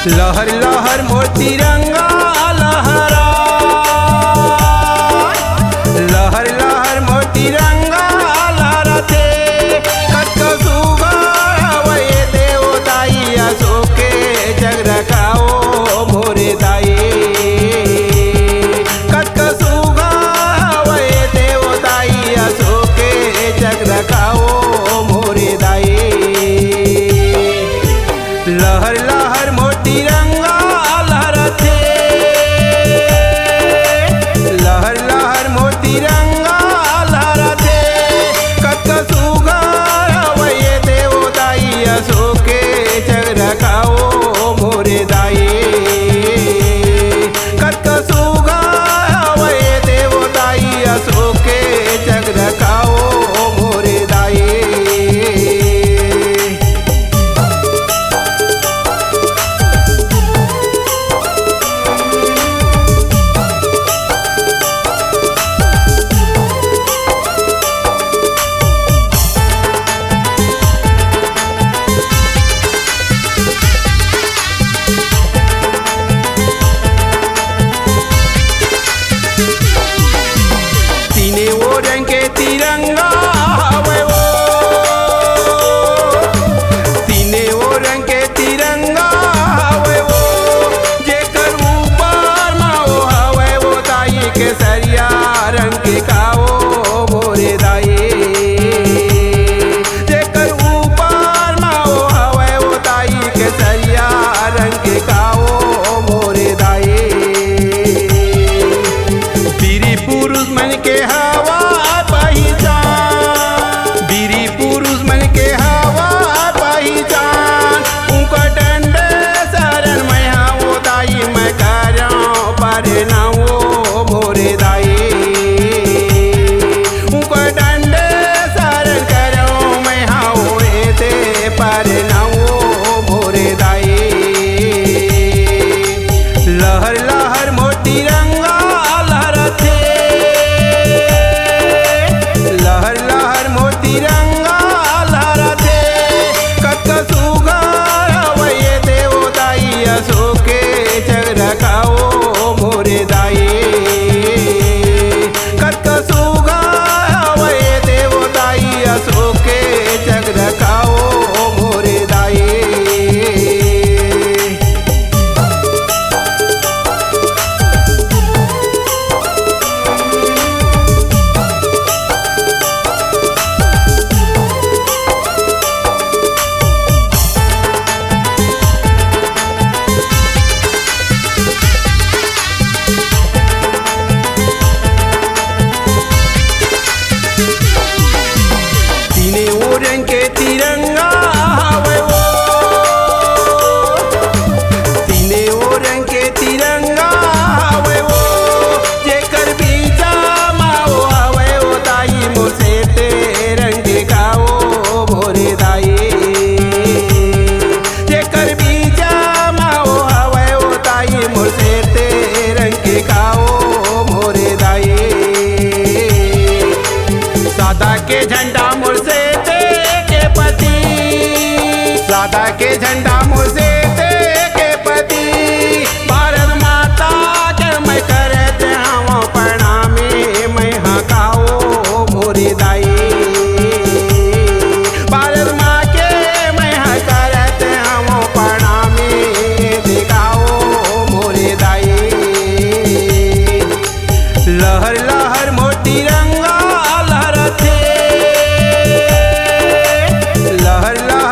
लहर लहर मोर तिरंगा लहरा, लहर लहर मोर तिरंगा लहराते। कतको सुघर हवय देव दाई, अशोके जग रखाओ मोरे दाई। कतको सुघर हवय देव दाई, अशोके जग रखाओ मोरे दाई। लहर लहर मोर तिरंगा लहराते, लहर लहर मोर तिरंगा लहराते। कतको सुघर हवय देव दाई, अशोके जग रखाओ मोरे दाई। कतको सुघर हवय देव दाई, अशोके जग रखाओ मोरे दाई। तीने वो रंग के तिरंगा हवे वो, तीने वो रंग के तिरंगा हवे वो। जेकर ऊपर मा वो हवे वो दाई, केसरिया रंग के काओ मोरे दाई। जेकर ऊपर मा वो हवे वो दाई, केसरिया रंग के काओ मोरे दाई। वीरी पुरुष मन के हवा पहचान, वीरी पुरुष मन के हवा पहचान। उनका डंडे शरण मैं वो दाई, मैं करो पर ना वो मोरे दाई। उनका डंडे शरण करो मैं वो एते पर ना वो मोरे दाई। लहर लहर मोर तिरंगा लहराते, लहर लहर मोर तिरंगा लहराते। कतको सुघर हवय देव दाई, अशोके जग रखाओ मोरे दाई। कतको सुघर हवय देव दाई, अशोके जग रखाओ मोरे दाई। तीने वो रंग के तिरंगा हवे वो, तीने वो रंग के तिरंगा हवे वो। जेकर बीचा मा वो हवे वो दाई, मोसे ते रंग काओ मोरे दाई। जेकर बीचा मा वो हवे वो दाई, मोसे ते रंग काओ मोरे दाई। सादा के झंडा मोर से ते के पति, सादा के झंडा मोर से ते के पति। भारत माता के मैं करते हूँ प्रणामी, मैं हकाओ मोरे दाई। भारत माँ के मैं करते हूँ प्रणामी, दिखाओ मोरे दाई। लहर लहर मोर तिरंगा लहराते, लहर लहर